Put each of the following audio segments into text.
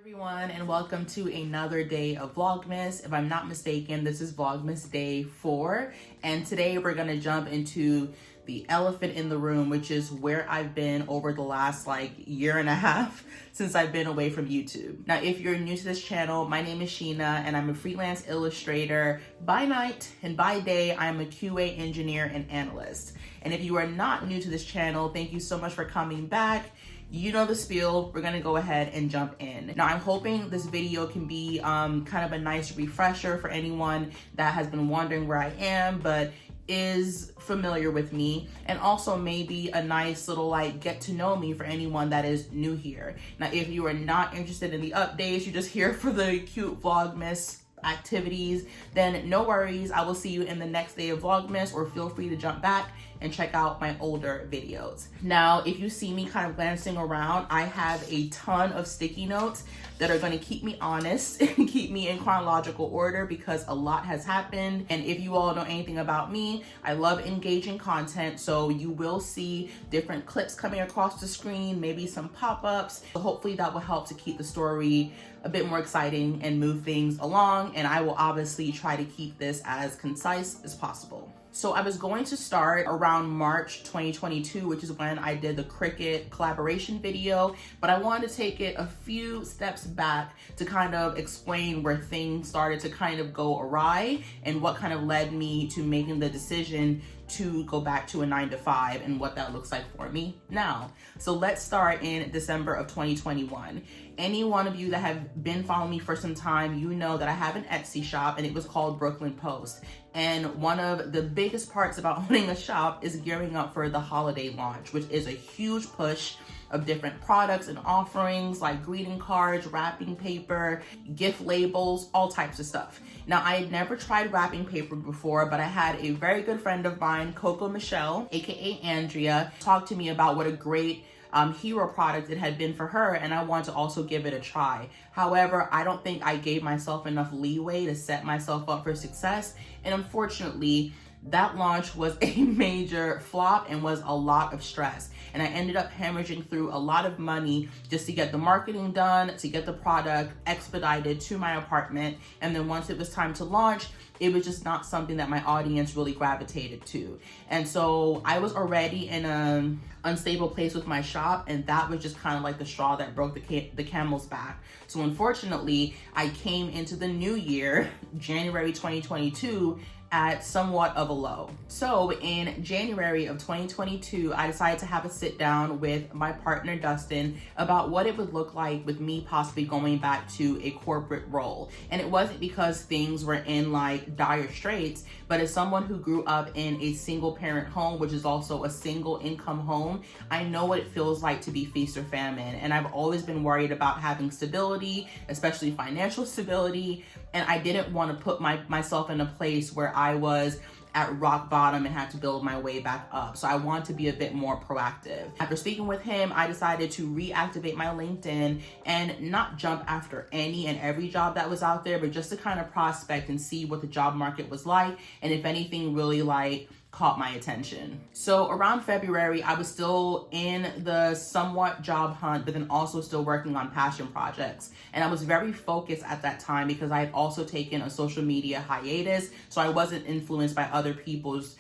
Everyone, and welcome to another day of Vlogmas. If I'm not mistaken, this is Vlogmas day 4, and today we're gonna jump into the elephant in the room, which is where I've been over the last year and a half since I've been away from YouTube. Now, if you're new to this channel, my name is Sheena and I'm a freelance illustrator by night, and by day I'm a QA engineer and analyst. And if you are not new to this channel, thank you so much for coming back. You know the spiel. We're gonna go ahead and jump in. Now, I'm hoping this video can be kind of a nice refresher for anyone that has been wondering where I am but is familiar with me, and also maybe a nice little get to know me for anyone that is new here. Now, if you are not interested in the updates, you're just here for the cute Vlogmas activities, then no worries. I will see you in the next day of Vlogmas, or feel free to jump back and check out my older videos. Now, if you see me kind of glancing around, I have a ton of sticky notes that are going to keep me honest and keep me in chronological order, because a lot has happened. And if you all know anything about me, I love engaging content, so you will see different clips coming across the screen, maybe some pop-ups. So hopefully that will help to keep the story a bit more exciting and move things along, and I will obviously try to keep this as concise as possible. So I was going to start around March 2022, which is when I did the Cricut collaboration video, but I wanted to take it a few steps back to kind of explain where things started to kind of go awry and what kind of led me to making the decision to go back to a 9-to-5 and what that looks like for me now. So let's start in December of 2021. Any one of you that have been following me for some time, you know that I have an Etsy shop, and it was called Brooklyn Post. And one of the biggest parts about owning a shop is gearing up for the holiday launch, which is a huge push of different products and offerings like greeting cards, wrapping paper, gift labels, all types of stuff. Now, I had never tried wrapping paper before, but I had a very good friend of mine, Coco Michelle, aka Andrea, talk to me about what a great hero product it had been for her, and I wanted to also give it a try. However, I don't think I gave myself enough leeway to set myself up for success, and unfortunately, that launch was a major flop and was a lot of stress. And I ended up hemorrhaging through a lot of money just to get the marketing done, to get the product expedited to my apartment. And then once it was time to launch, it was just not something that my audience really gravitated to. And so I was already in an unstable place with my shop, and that was just kind of like the straw that broke the camel's back. So unfortunately, I came into the new year, January 2022, at somewhat of a low. So in January of 2022, I decided to have a sit down with my partner, Dustin, about what it would look like with me possibly going back to a corporate role. And it wasn't because things were in dire straits, but as someone who grew up in a single parent home, which is also a single income home, I know what it feels like to be feast or famine. And I've always been worried about having stability, especially financial stability. And I didn't want to put myself in a place where I was at rock bottom and had to build my way back up. So I want to be a bit more proactive. After speaking with him, I decided to reactivate my LinkedIn and not jump after any and every job that was out there, but just to kind of prospect and see what the job market was like, and if anything really caught my attention. So around February, I was still in the somewhat job hunt, but then also still working on passion projects. And I was very focused at that time because I had also taken a social media hiatus, so I wasn't influenced by other people's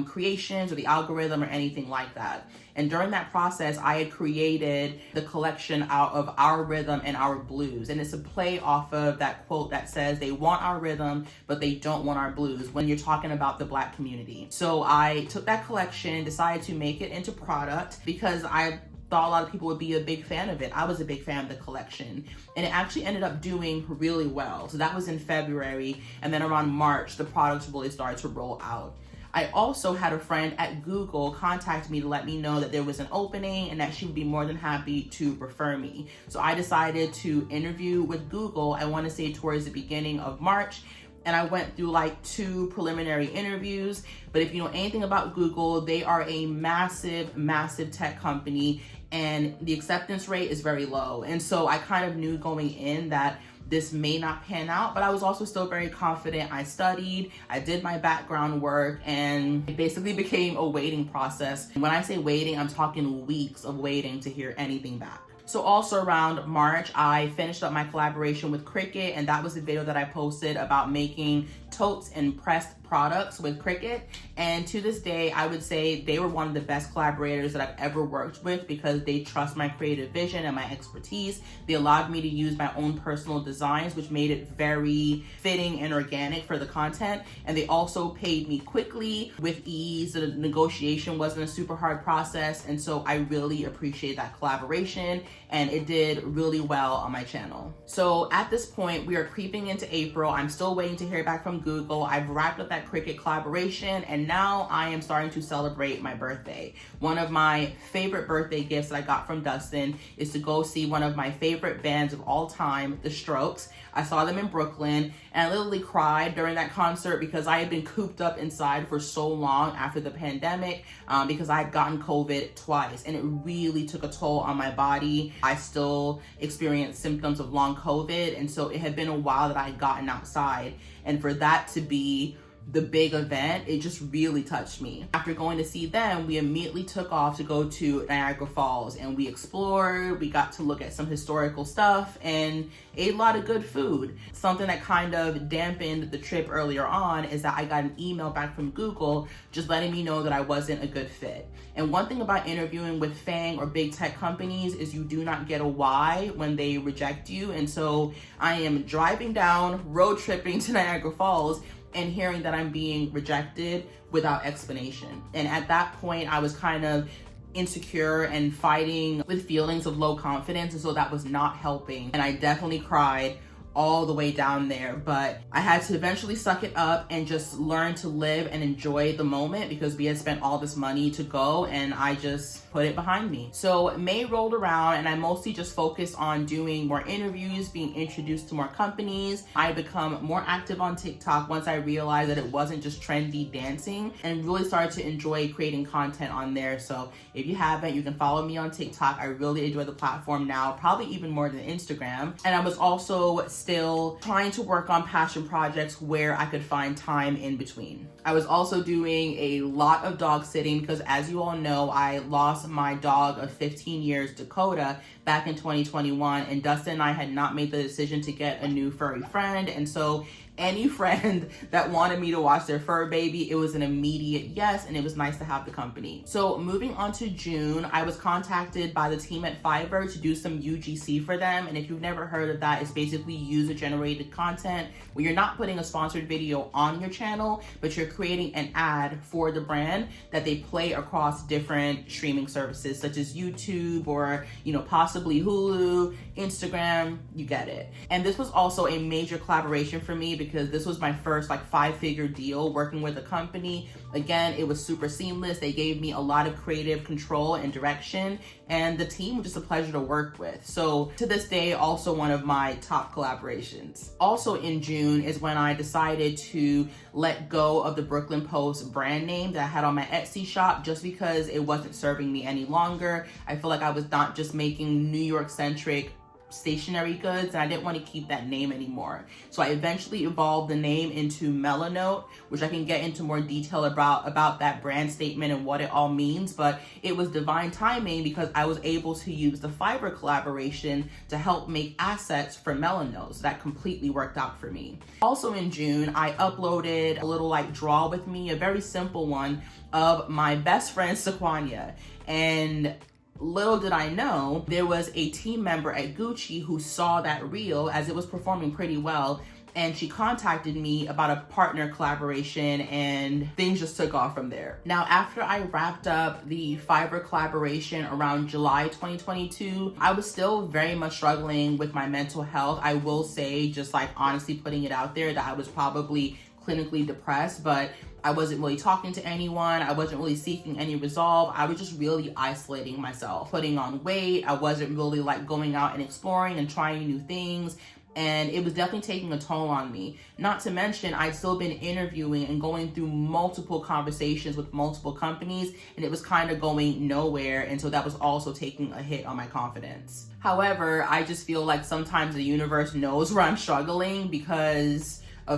creations or the algorithm or anything like that. And during that process, I had created the collection out of Our Rhythm and Our Blues. And it's a play off of that quote that says, they want our rhythm, but they don't want our blues, when you're talking about the Black community. So I took that collection and decided to make it into product because I thought a lot of people would be a big fan of it. I was a big fan of the collection, and it actually ended up doing really well. So that was in February, and then around March, the products really started to roll out. I also had a friend at Google contact me to let me know that there was an opening and that she would be more than happy to refer me. So I decided to interview with Google, I want to say towards the beginning of March, and I went through 2 preliminary interviews. But if you know anything about Google, they are a massive tech company, and the acceptance rate is very low. And so I kind of knew going in that this may not pan out, but I was also still very confident. I studied, I did my background work, and it basically became a waiting process. When I say waiting, I'm talking weeks of waiting to hear anything back. So also around March, I finished up my collaboration with Cricut, and that was the video that I posted about making totes and pressed products with Cricut. And to this day, I would say they were one of the best collaborators that I've ever worked with because they trust my creative vision and my expertise. They allowed me to use my own personal designs, which made it very fitting and organic for the content. And they also paid me quickly with ease. The negotiation wasn't a super hard process. And so I really appreciate that collaboration, and it did really well on my channel. So at this point, we are creeping into April. I'm still waiting to hear back from Google. I've wrapped up that Cricut collaboration, and now I am starting to celebrate my birthday. One of my favorite birthday gifts that I got from Dustin is to go see one of my favorite bands of all time, The Strokes. I saw them in Brooklyn, and I literally cried during that concert because I had been cooped up inside for so long after the pandemic because I had gotten COVID twice, and it really took a toll on my body. I still experienced symptoms of long COVID, and so it had been a while that I had gotten outside, and for that to be the big event, it just really touched me. After going to see them, we immediately took off to go to Niagara Falls, and we explored, we got to look at some historical stuff and ate a lot of good food. Something that kind of dampened the trip earlier on is that I got an email back from Google just letting me know that I wasn't a good fit. And one thing about interviewing with FANG or big tech companies is you do not get a why when they reject you. And so I am driving down, road tripping to Niagara Falls, and hearing that I'm being rejected without explanation. And at that point, I was kind of insecure and fighting with feelings of low confidence, and so that was not helping. And I definitely cried all the way down there, but I had to eventually suck it up and just learn to live and enjoy the moment because we had spent all this money to go, and I just put it behind me. So May rolled around, and I mostly just focused on doing more interviews, being introduced to more companies. I become more active on TikTok once I realized that it wasn't just trendy dancing, and really started to enjoy creating content on there. So if you haven't, you can follow me on TikTok. I really enjoy the platform now, probably even more than Instagram. And I was also still trying to work on passion projects where I could find time in between. I was also doing a lot of dog sitting because, as you all know, I lost my dog of 15 years, Dakota, back in 2021, and Dustin and I had not made the decision to get a new furry friend. And so any friend that wanted me to watch their fur baby, it was an immediate yes, and it was nice to have the company. So moving on to June, I was contacted by the team at Fiverr to do some UGC for them. And if you've never heard of that, it's basically user-generated content where you're not putting a sponsored video on your channel, but you're creating an ad for the brand that they play across different streaming services such as YouTube or, possibly Hulu, Instagram, you get it. And this was also a major collaboration for me because this was my first five-figure deal working with a company. Again, it was super seamless. They gave me a lot of creative control and direction, and the team was just a pleasure to work with. So to this day, also one of my top collaborations. Also in June is when I decided to let go of the Brooklyn Post brand name that I had on my Etsy shop just because it wasn't serving me any longer. I feel like I was not just making New York-centric stationery goods, and I didn't want to keep that name anymore. So I eventually evolved the name into Melanote, which I can get into more detail about that brand statement and what it all means. But it was divine timing because I was able to use the Fiverr collaboration to help make assets for Melanote. So that completely worked out for me. Also in June, I uploaded a little draw with me, a very simple one of my best friend Sequania. And little did I know, there was a team member at Gucci who saw that reel as it was performing pretty well, and she contacted me about a partner collaboration, and things just took off from there. Now, after I wrapped up the Fiverr collaboration around July 2022, I was still very much struggling with my mental health. I will say, just honestly putting it out there, that I was probably clinically depressed, but I wasn't really talking to anyone. I wasn't really seeking any resolve. I was just really isolating myself, putting on weight. I wasn't really going out and exploring and trying new things. And it was definitely taking a toll on me. Not to mention, I'd still been interviewing and going through multiple conversations with multiple companies, and it was kind of going nowhere. And so that was also taking a hit on my confidence. However, I just feel like sometimes the universe knows where I'm struggling because I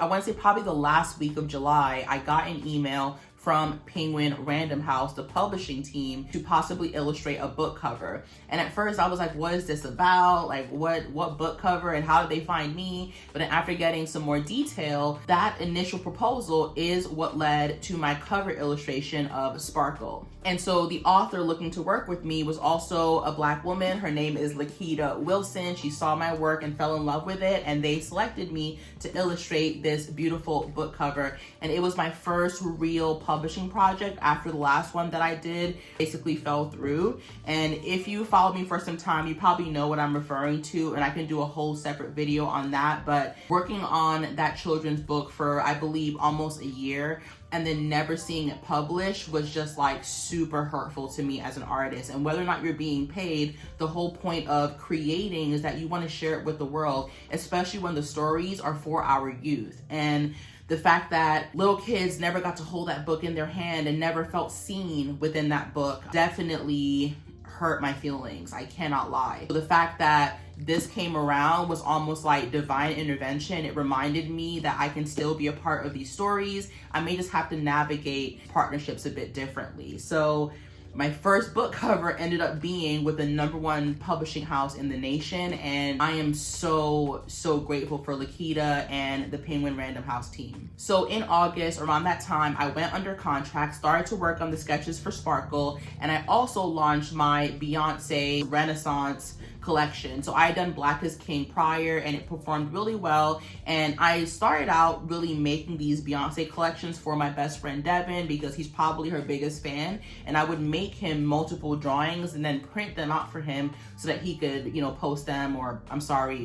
want to say probably the last week of July, I got an email from Penguin Random House, the publishing team, to possibly illustrate a book cover. And at first I was like, what is this about? Like what book cover, and how did they find me? But then after getting some more detail, that initial proposal is what led to my cover illustration of Sparkle. And so the author looking to work with me was also a Black woman. Her name is Lakita Wilson. She saw my work and fell in love with it, and they selected me to illustrate this beautiful book cover. And it was my first real publishing project after the last one that I did basically fell through. And if you followed me for some time, you probably know what I'm referring to, and I can do a whole separate video on that. But working on that children's book for, I believe, almost a year, and then never seeing it published was just like super hurtful to me as an artist. And whether or not you're being paid, the whole point of creating is that you want to share it with the world, especially when the stories are for our youth. And the fact that little kids never got to hold that book in their hand and never felt seen within that book definitely hurt my feelings. I cannot lie. So the fact that this came around was almost like divine intervention. It reminded me that I can still be a part of these stories. I may just have to navigate partnerships a bit differently. So my first book cover ended up being with the #1 publishing house in the nation, and I am so grateful for Lakita and the Penguin Random House team. So in August, around that time, I went under contract, started to work on the sketches for Sparkle, and I also launched my Beyonce Renaissance collection. So I had done Black is King prior, and it performed really well. And I started out really making these Beyonce collections for my best friend Devin, because he's probably her biggest fan. And I would make him multiple drawings and then print them out for him so that he could, post them, or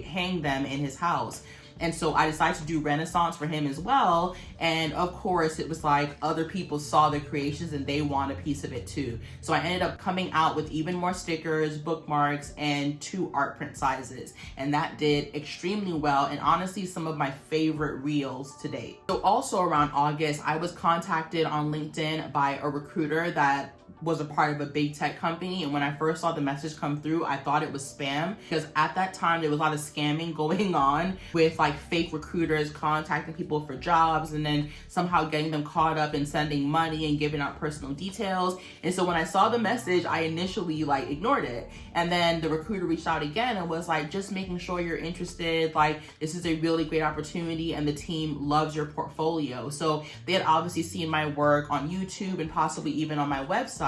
hang them in his house. And so I decided to do Renaissance for him as well. And of course, it was like other people saw the creations and they want a piece of it too. So I ended up coming out with even more stickers, bookmarks, and 2 art print sizes. And that did extremely well, and honestly, some of my favorite reels to date. So also around August, I was contacted on LinkedIn by a recruiter that was a part of a big tech company. And when I first saw the message come through, I thought it was spam, because at that time there was a lot of scamming going on with like fake recruiters contacting people for jobs and then somehow getting them caught up in sending money and giving out personal details. And so when I saw the message, I initially ignored it. And then the recruiter reached out again and was like, just making sure you're interested. Like, this is a really great opportunity and the team loves your portfolio. So they had obviously seen my work on YouTube and possibly even on my website.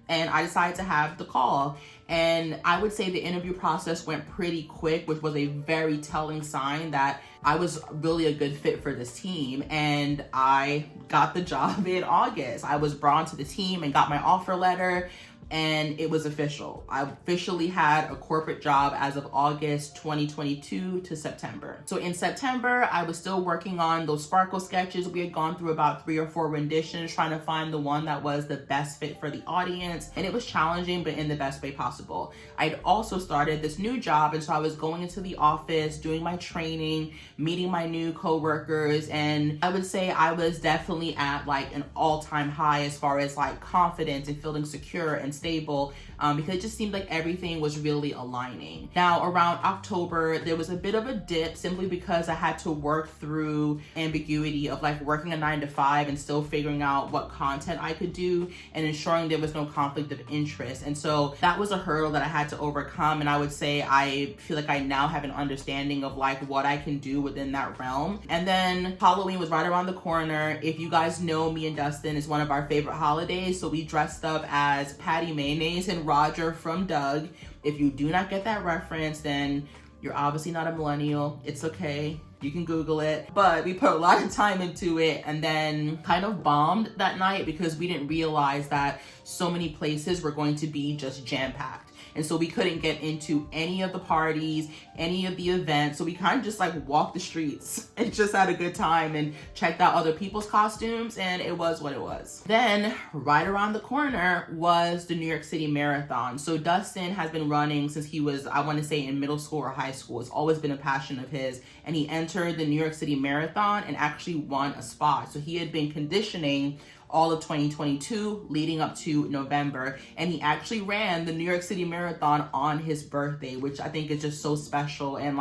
And I decided to have the call. And I would say the interview process went pretty quick, which was a very telling sign that I was really a good fit for this team. And I got the job in August. I was brought to the team and got my offer letter, and it was official. I officially had a corporate job as of August 2022 to September. So in September, I was still working on those Sparkle sketches. We had gone through about 3 or 4 renditions, trying to find the one that was the best fit for the audience. And it was challenging, but in the best way possible. I'd also started this new job, and so I was going into the office, doing my training, meeting my new coworkers, and I would say I was definitely at an all-time high as far as confidence and feeling secure and stable, because it just seemed like everything was really aligning. Now around October, there was a bit of a dip simply because I had to work through ambiguity of working a 9-to-5 and still figuring out what content I could do and ensuring there was no conflict of interest. And so that was a hurdle that I had to overcome. And I would say I feel like I now have an understanding of what I can do within that realm. And then Halloween was right around the corner. If you guys know, me and Dustin, is one of our favorite holidays. So we dressed up as Patty Mayonnaise and Roger from Doug. If you do not get that reference, then you're obviously not a millennial. It's okay. You can Google it. But we put a lot of time into it and then kind of bombed that night because we didn't realize that so many places were going to be just jam-packed. And so we couldn't get into any of the parties, any of the events. So we kind of just walked the streets and just had a good time and checked out other people's costumes, and it was what it was. Then right around the corner was the New York City Marathon. So Dustin has been running since he was, I want to say, in middle school or high school. It's always been a passion of his. And he entered the New York City Marathon and actually won a spot. So he had been conditioning all of 2022 leading up to November, and he actually ran the New York City Marathon on his birthday, which I think is just so special and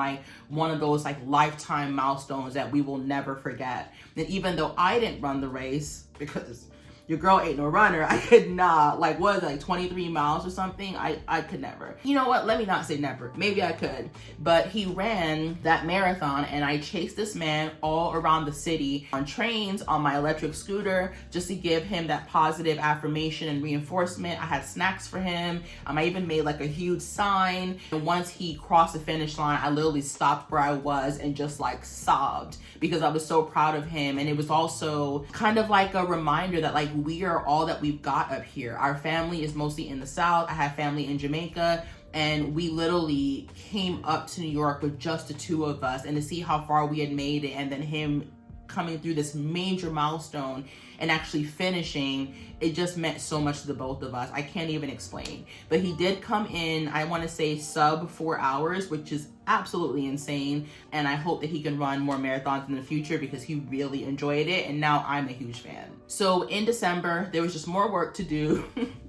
one of those lifetime milestones that we will never forget. And even though I didn't run the race, because your girl ain't no runner. I could not. Like, what is it, like 23 miles or something? I could never. You know what? Let me not say never. Maybe I could. But he ran that marathon, and I chased this man all around the city on trains, on my electric scooter, just to give him that positive affirmation and reinforcement. I had snacks for him. I even made like a huge sign. And once he crossed the finish line, I literally stopped where I was and just like sobbed because I was so proud of him. And it was also kind of like a reminder that like we are all that we've got up here. Our family is mostly in the South. I have family in Jamaica. And we literally came up to New York with just the two of us, and to see how far we had made it, and then him coming through this major milestone and actually finishing, it just meant so much to the both of us. I can't even explain. But he did come in, I want to say sub 4 hours, which is absolutely insane. And I hope that he can run more marathons in the future because he really enjoyed it. And now I'm a huge fan. So in December, there was just more work to do.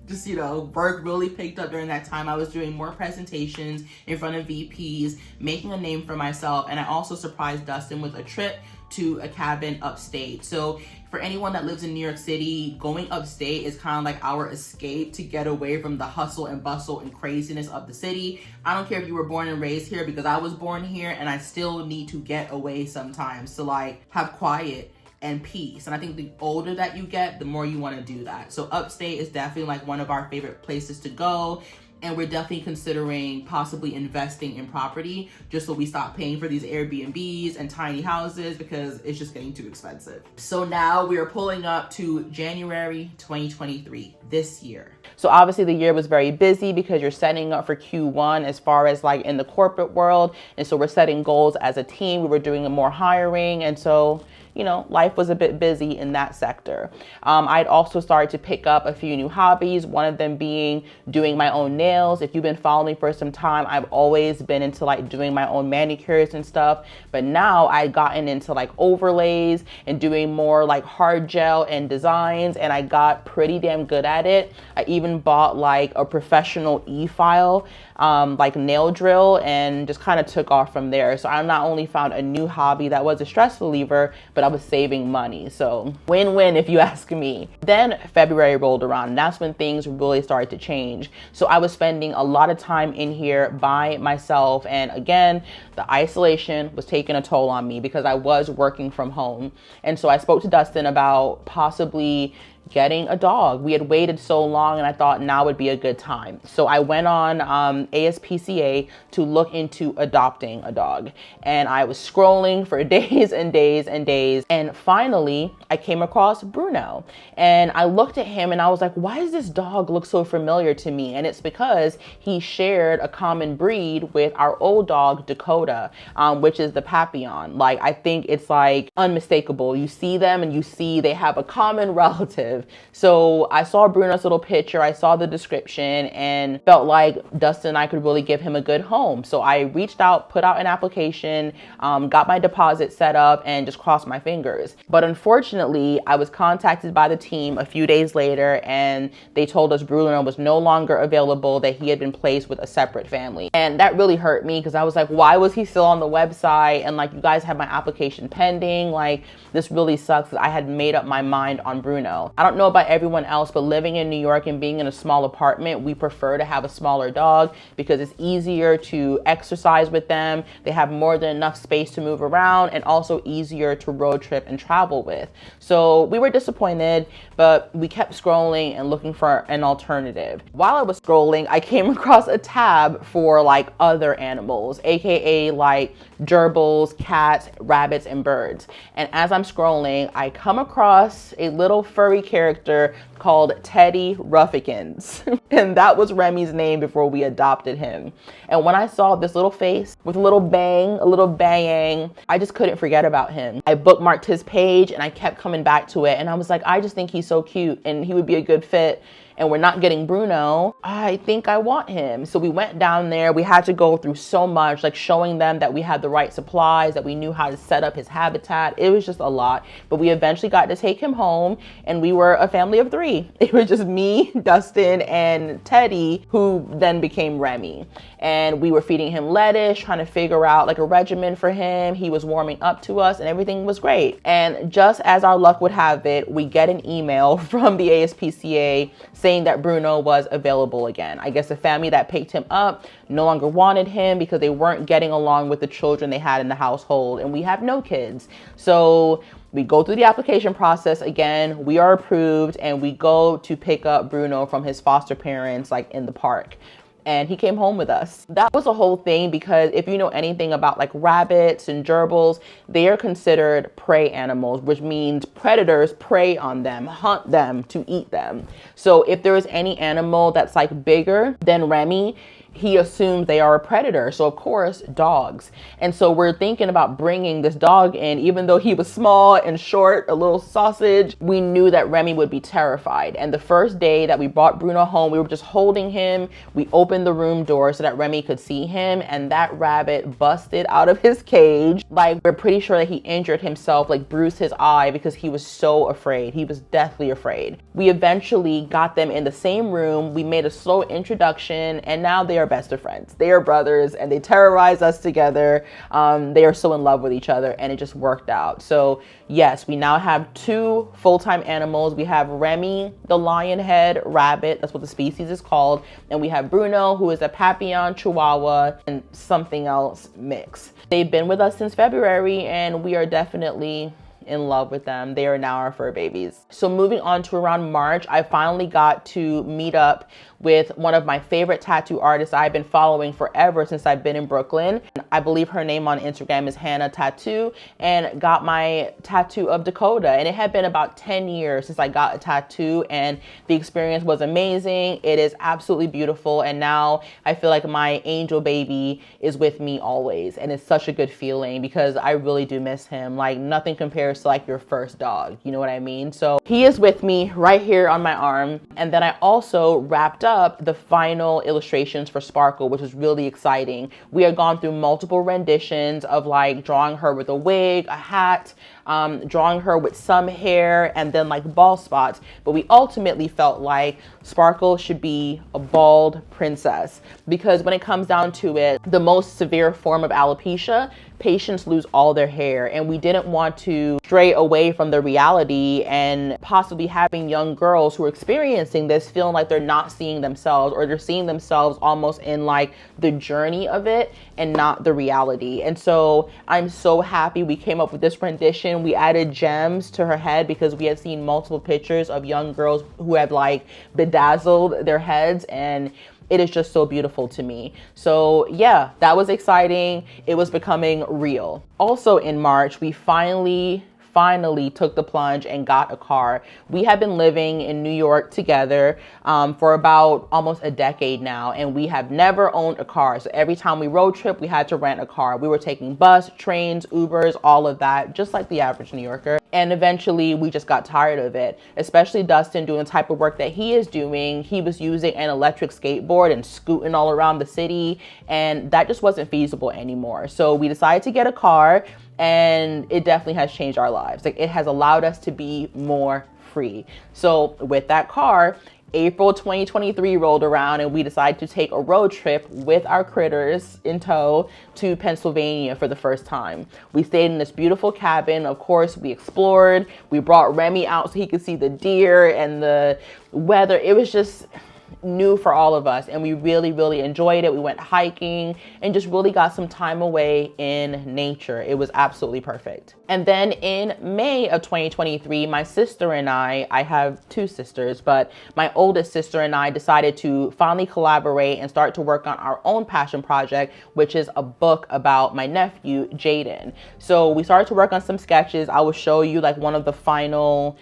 Just, you know, work really picked up during that time. I was doing more presentations in front of VPs, making a name for myself. And I also surprised Dustin with a trip to a cabin upstate. So for anyone that lives in New York City, going upstate is kind of like our escape to get away from the hustle and bustle and craziness of the city. I don't care if you were born and raised here, because I was born here and I still need to get away sometimes to like have quiet and peace. And I think the older that you get, the more you want to do that. So upstate is definitely like one of our favorite places to go. And we're definitely considering possibly investing in property just so we stop paying for these Airbnbs and tiny houses because it's just getting too expensive. So now we are pulling up to January 2023, this year. So obviously the year was very busy because you're setting up for Q1 as far as like in the corporate world. And so we're setting goals as a team. We were doing more hiring. And so, you know, life was a bit busy in that sector. I'd also started to pick up a few new hobbies, one of them being doing my own nails. If you've been following me for some time, I've always been into like doing my own manicures and stuff. But now I'd gotten into like overlays and doing more like hard gel and designs, and I got pretty damn good at it. I even bought like a professional e-file, like nail drill, and just kind of took off from there. So I not only found a new hobby that was a stress reliever, but I was saving money. So win-win if you ask me. Then February rolled around, and that's when things really started to change. So I was spending a lot of time in here by myself. And again, the isolation was taking a toll on me because I was working from home. And so I spoke to Dustin about possibly getting a dog. We had waited so long and I thought now would be a good time. So I went on ASPCA to look into adopting a dog. And I was scrolling for days and days and days. And finally, I came across Bruno. And I looked at him and I was like, why does this dog look so familiar to me? And it's because he shared a common breed with our old dog, Dakota, which is the Papillon. Like, I think it's like unmistakable. You see them and you see they have a common relative. So I saw Bruno's little picture, I saw the description, and felt like Dustin and I could really give him a good home. So I reached out, put out an application, got my deposit set up, and just crossed my fingers. But unfortunately, I was contacted by the team a few days later, and they told us Bruno was no longer available, that he had been placed with a separate family. And that really hurt me because I was like, why was he still on the website? And like, you guys have my application pending. Like, this really sucks because I had made up my mind on Bruno. I don't know about everyone else, but living in New York and being in a small apartment, we prefer to have a smaller dog because it's easier to exercise with them. They have more than enough space to move around, and also easier to road trip and travel with. So we were disappointed, but we kept scrolling and looking for an alternative. While I was scrolling, I came across a tab for like other animals, aka like gerbils, cats, rabbits, and birds. And as I'm scrolling, I come across a little furry character called Teddy Ruffykins. And that was Remy's name before we adopted him. And when I saw this little face with a little bang, a little bang, I just couldn't forget about him. I bookmarked his page and I kept coming back to it. And I was like, I just think he's so cute and he would be a good fit. and we're not getting Bruno, I think I want him. So we went down there. We had to go through so much, like showing them that we had the right supplies, that we knew how to set up his habitat. It was just a lot, but we eventually got to take him home, and we were a family of 3. It was just me, Dustin, and Teddy, who then became Remy. And we were feeding him lettuce, trying to figure out like a regimen for him. He was warming up to us and everything was great. And just as our luck would have it, we get an email from the ASPCA saying that Bruno was available again. I guess the family that picked him up no longer wanted him because they weren't getting along with the children they had in the household, and we have no kids. So we go through the application process again, we are approved, and we go to pick up Bruno from his foster parents like in the park. And he came home with us. That was a whole thing because if you know anything about like rabbits and gerbils, they are considered prey animals, which means predators prey on them, hunt them to eat them. So if there is any animal that's like bigger than Remy, he assumed they are a predator. So of course, dogs. And so we're thinking about bringing this dog in, even though he was small and short, a little sausage, we knew that Remy would be terrified. And the first day that we brought Bruno home, we were just holding him. We opened the room door so that Remy could see him, and that rabbit busted out of his cage. Like, we're pretty sure that he injured himself, like bruised his eye because he was so afraid. He was deathly afraid. We eventually got them in the same room. We made a slow introduction, and now they are best of friends. They are brothers and they terrorize us together. They are so in love with each other, and it just worked out. So yes, we now have 2 full-time animals. We have Remy, the lionhead rabbit, that's what the species is called, and we have Bruno, who is a Papillon Chihuahua and something else mix. They've been with us since February, and we are definitely in love with them. They are now our fur babies. So moving on to around March, I finally got to meet up with one of my favorite tattoo artists I've been following forever since I've been in Brooklyn. I believe her name on Instagram is Hannah Tattoo, and got my tattoo of Dakota. And it had been about 10 years since I got a tattoo, and the experience was amazing. It is absolutely beautiful. And now I feel like my angel baby is with me always. And it's such a good feeling because I really do miss him. Like, nothing compares to like your first dog. You know what I mean? So he is with me right here on my arm. And then I also wrapped up the final illustrations for Sparkle, which was really exciting. We had gone through multiple renditions of like drawing her with a wig, a hat, drawing her with some hair, and then like bald spots. But we ultimately felt like Sparkle should be a bald princess, because when it comes down to it, the most severe form of alopecia, patients lose all their hair, and we didn't want to stray away from the reality and possibly having young girls who are experiencing this feeling like they're not seeing themselves, or they're seeing themselves almost in like the journey of it and not the reality. And so I'm so happy we came up with this rendition. We added gems to her head because we had seen multiple pictures of young girls who had like bedazzled their heads, and it is just so beautiful to me. So yeah, that was exciting. It was becoming real. Also in March, we finally took the plunge and got a car. We have been living in New York together for about almost a decade now, and we have never owned a car. So every time we road trip, we had to rent a car. We were taking bus, trains, Ubers, all of that, just like the average New Yorker. And eventually we just got tired of it, especially Dustin doing the type of work that he is doing. He was using an electric skateboard and scooting all around the city, and that just wasn't feasible anymore. So we decided to get a car, and it definitely has changed our lives. Like, it has allowed us to be more free. So with that car, April 2023 rolled around, and we decided to take a road trip with our critters in tow to Pennsylvania for the first time. We stayed in this beautiful cabin. Of course, we explored. We brought Remy out so he could see the deer and the weather. It was just new for all of us, and we really enjoyed it. We went hiking and just really got some time away in nature. It was absolutely perfect. And then in May of 2023, my sister and I have 2 sisters, but my oldest sister and I decided to finally collaborate and start to work on our own passion project, which is a book about my nephew, Jaden. So we started to work on some sketches. I will show you like one of the final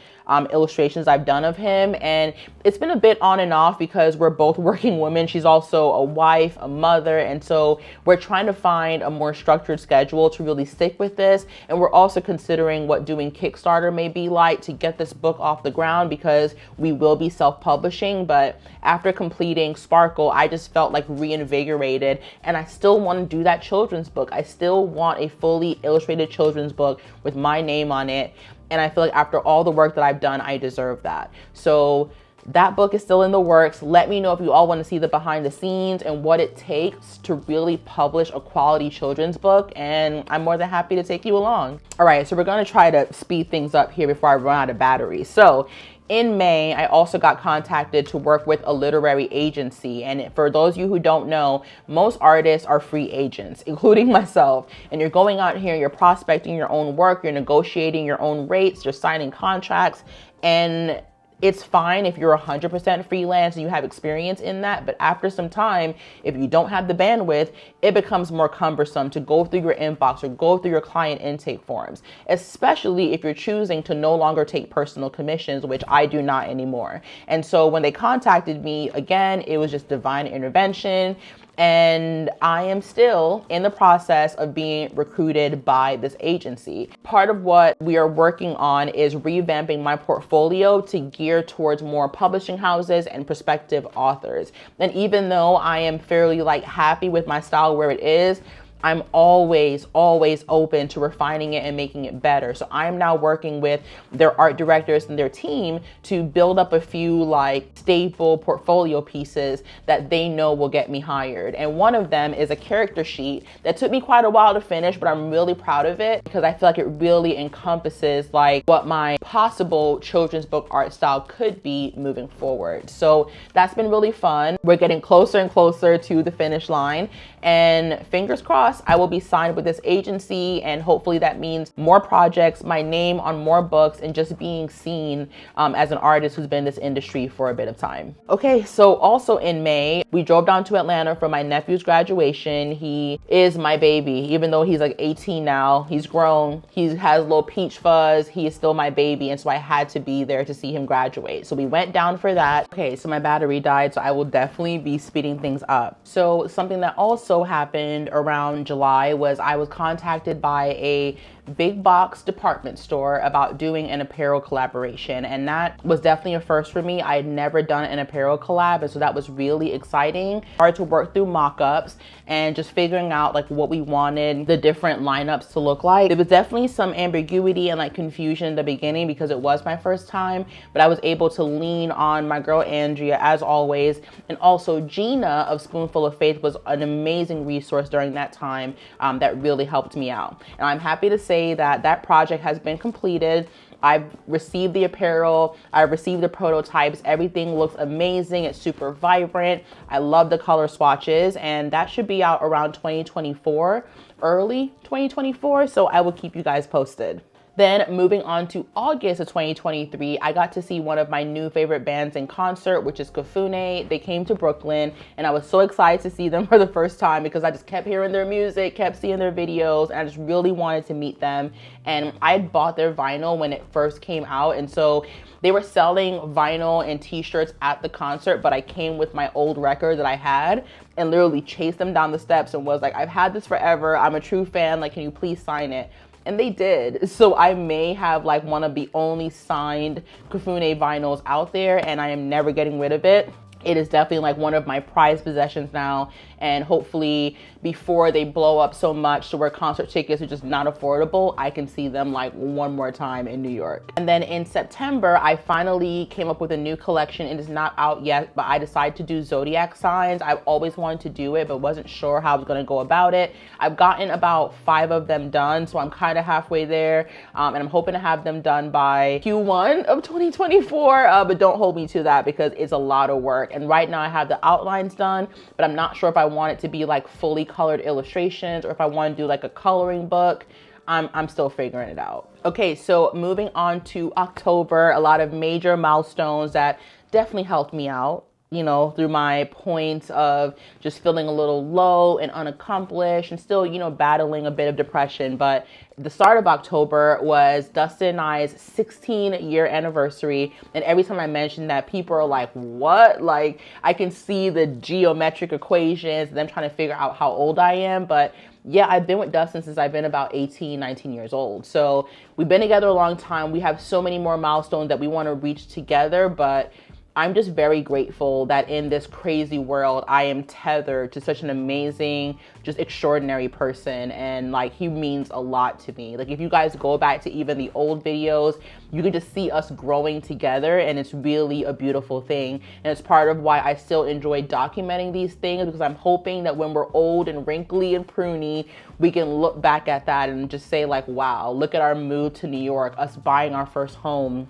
illustrations I've done of him. And it's been a bit on and off because we're both working women. She's also a wife, a mother. And so we're trying to find a more structured schedule to really stick with this. And we're also considering what doing Kickstarter may be like to get this book off the ground, because we will be self-publishing. But after completing Sparkle, I just felt like reinvigorated, and I still want to do that children's book. I still want a fully illustrated children's book with my name on it. And I feel like after all the work that I've done, I deserve that. So that book is still in the works. Let me know if you all want to see the behind the scenes and what it takes to really publish a quality children's book. And I'm more than happy to take you along. All right, so we're going to try to speed things up here before I run out of battery. So in May, I also got contacted to work with a literary agency. And for those of you who don't know, most artists are free agents, including myself. And you're going out here, you're prospecting your own work, you're negotiating your own rates, you're signing contracts, and it's fine if you're 100% freelance and you have experience in that, but after some time, if you don't have the bandwidth, it becomes more cumbersome to go through your inbox or go through your client intake forms, especially if you're choosing to no longer take personal commissions, which I do not anymore. And so when they contacted me, again, it was just divine intervention. And I am still in the process of being recruited by this agency. Part of what we are working on is revamping my portfolio to gear towards more publishing houses and prospective authors. And even though I am fairly happy with my style where it is, I'm always open to refining it and making it better. So I'm now working with their art directors and their team to build up a few staple portfolio pieces that they know will get me hired. And one of them is a character sheet that took me quite a while to finish, but I'm really proud of it because I feel like it really encompasses what my possible children's book art style could be moving forward. So that's been really fun. We're getting closer and closer to the finish line, and fingers crossed, I will be signed with this agency, and hopefully that means more projects, my name on more books, and just being seen as an artist who's been in this industry for a bit of time. Okay, so also in May, we drove down to Atlanta for my nephew's graduation. He is my baby, even though he's 18 now. He's grown. He has little peach fuzz. He is still my baby, and so I had to be there to see him graduate. So we went down for that. Okay, so my battery died, so I will definitely be speeding things up. So something that also happened around July was I was contacted by a big box department store about doing an apparel collaboration, and that was definitely a first for me. I had never done an apparel collab, and so that was really exciting. Started to work through mock-ups and just figuring out what we wanted the different lineups to look like. There was definitely some ambiguity and confusion in the beginning because it was my first time, but I was able to lean on my girl Andrea as always, and also Gina of Spoonful of Faith was an amazing resource during that time that really helped me out. And I'm happy to say that project has been completed. I've received the apparel, I've received the prototypes, everything looks amazing, it's super vibrant. I love the color swatches, and that should be out around 2024, early 2024, so I will keep you guys posted. Then moving on to August of 2023, I got to see one of my new favorite bands in concert, which is Kafune. They came to Brooklyn, and I was so excited to see them for the first time because I just kept hearing their music, kept seeing their videos, and I just really wanted to meet them. And I had bought their vinyl when it first came out, and so they were selling vinyl and t-shirts at the concert, but I came with my old record that I had and literally chased them down the steps and was like, I've had this forever, I'm a true fan, can you please sign it? And they did. So I may have one of the only signed Kafune vinyls out there, and I am never getting rid of it. It is definitely one of my prized possessions now, and hopefully before they blow up so much to where concert tickets are just not affordable, I can see them one more time in New York. And then in September, I finally came up with a new collection. It is not out yet, but I decided to do zodiac signs. I've always wanted to do it, but wasn't sure how I was gonna go about it. I've gotten about 5 of them done, so I'm kind of halfway there, and I'm hoping to have them done by Q1 of 2024, but don't hold me to that because it's a lot of work. And right now I have the outlines done, but I'm not sure if I want it to be fully colored illustrations or if I want to do a coloring book. I'm still figuring it out. Okay, so moving on to October, a lot of major milestones that definitely helped me out. you know, through my points of just feeling a little low and unaccomplished and still, you know, battling a bit of depression. But the start of October was Dustin and I's 16-year anniversary. And every time I mention that, people are like, what? Like, I can see the geometric equations and them trying to figure out how old I am. But yeah, I've been with Dustin since I've been about 18, 19 years old. So we've been together a long time. We have so many more milestones that we want to reach together, but I'm just very grateful that in this crazy world, I am tethered to such an amazing, just extraordinary person. And like, he means a lot to me. Like, if you guys go back to even the old videos, you can just see us growing together, and it's really a beautiful thing. And it's part of why I still enjoy documenting these things, because I'm hoping that when we're old and wrinkly and pruny, we can look back at that and just say like, wow, look at our move to New York, us buying our first home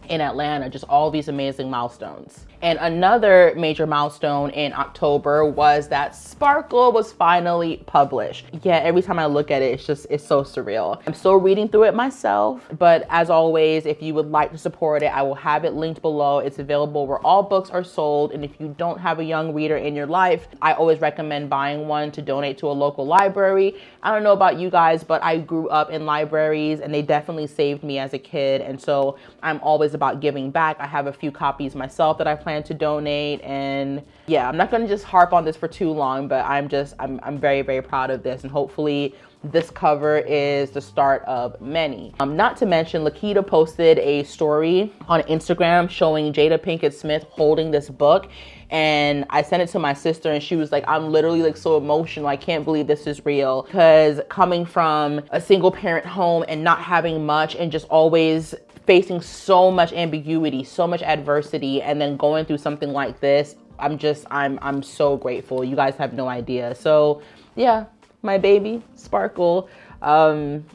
in Atlanta, just all these amazing milestones. And another major milestone in October was that Sparkle was finally published. Yeah, every time I look at it, it's so surreal. I'm still reading through it myself, but as always, if you would like to support it, I will have it linked below. It's available where all books are sold. And if you don't have a young reader in your life, I always recommend buying one to donate to a local library. I don't know about you guys, but I grew up in libraries and they definitely saved me as a kid. And so I'm always about giving back. I have a few copies myself that I plan to donate. And yeah, I'm not going to just harp on this for too long, but I'm very, very proud of this. And hopefully this cover is the start of many. Not to mention, Lakita posted a story on Instagram showing Jada Pinkett Smith holding this book. And I sent it to my sister and she was like, I'm literally like so emotional. I can't believe this is real. Because coming from a single parent home and not having much and just always facing so much ambiguity, so much adversity, and then going through something like this, I'm so grateful. You guys have no idea. So yeah, my baby Sparkle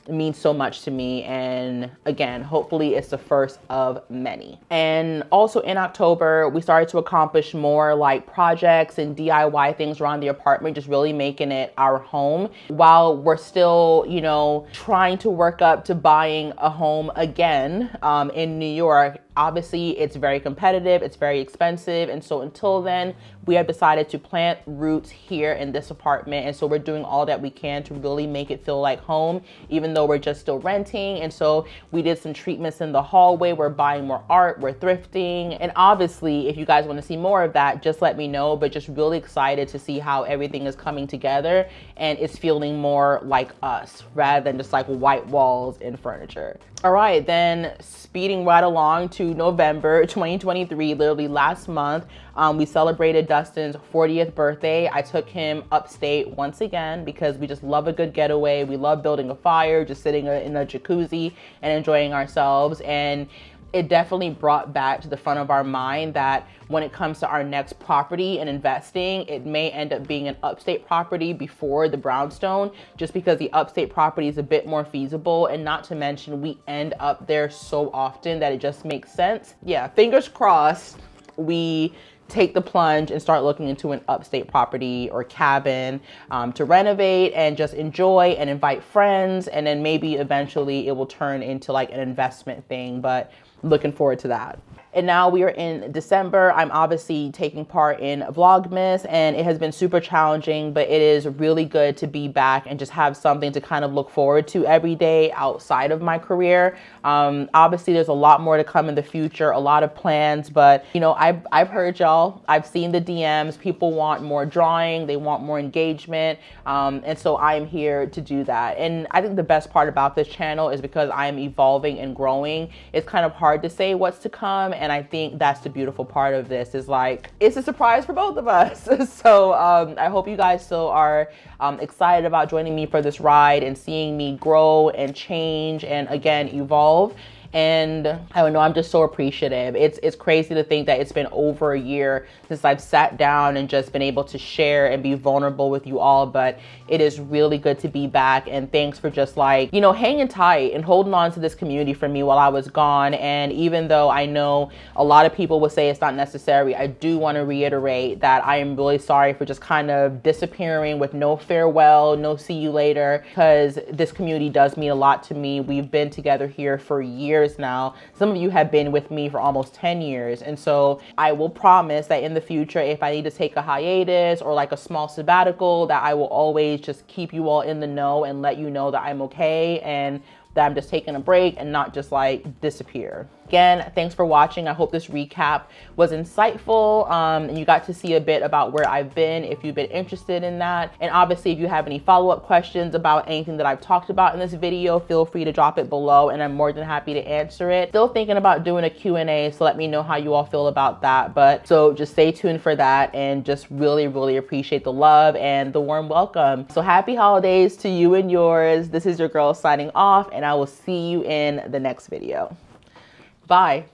means so much to me, and again, hopefully it's the first of many. And also in October, we started to accomplish more like projects and DIY things around the apartment, just really making it our home while we're still, you know, trying to work up to buying a home again in New York. Obviously, it's very competitive, it's very expensive. And so until then, we have decided to plant roots here in this apartment. And so we're doing all that we can to really make it feel like home, even though we're just still renting. And so we did some treatments in the hallway. We're buying more art, we're thrifting. And obviously, if you guys want to see more of that, just let me know. But just really excited to see how everything is coming together and it's feeling more like us rather than just like white walls and furniture. All right, then speeding right along to November 2023, literally last month, we celebrated Dustin's 40th birthday. I took him upstate once again because we just love a good getaway. We love building a fire, just sitting in a jacuzzi and enjoying ourselves. And it definitely brought back to the front of our mind that when it comes to our next property and investing, it may end up being an upstate property before the brownstone, just because the upstate property is a bit more feasible. And not to mention, we end up there so often that it just makes sense. Yeah, fingers crossed, we take the plunge and start looking into an upstate property or cabin to renovate and just enjoy and invite friends. And then maybe eventually it will turn into like an investment thing, but looking forward to that. And now we are in December. I'm obviously taking part in Vlogmas and it has been super challenging, but it is really good to be back and just have something to kind of look forward to every day outside of my career. Obviously there's a lot more to come in the future, a lot of plans, but you know, I've heard y'all, I've seen the DMs, people want more drawing, they want more engagement. And so I'm here to do that. And I think the best part about this channel is because I'm evolving and growing, it's kind of hard to say what's to come. And I think that's the beautiful part of this, is like, it's a surprise for both of us. So I hope you guys still are excited about joining me for this ride and seeing me grow and change and again, evolve. And I don't know, I'm just so appreciative. It's crazy to think that it's been over a year since I've sat down and just been able to share and be vulnerable with you all. But it is really good to be back. And thanks for just like, you know, hanging tight and holding on to this community for me while I was gone. And even though I know a lot of people would say it's not necessary, I do want to reiterate that I am really sorry for just kind of disappearing with no farewell, no see you later, because this community does mean a lot to me. We've been together here for years years now. Some of you have been with me for almost 10 years. And so I will promise that in the future, if I need to take a hiatus or like a small sabbatical, that I will always just keep you all in the know and let you know that I'm okay and that I'm just taking a break and not just like disappear. Again, thanks for watching. I hope this recap was insightful and you got to see a bit about where I've been if you've been interested in that. And obviously, if you have any follow-up questions about anything that I've talked about in this video, feel free to drop it below and I'm more than happy to answer it. Still thinking about doing a Q&A, so let me know how you all feel about that. But so just stay tuned for that and just really, really appreciate the love and the warm welcome. So happy holidays to you and yours. This is your girl signing off and I will see you in the next video. Bye.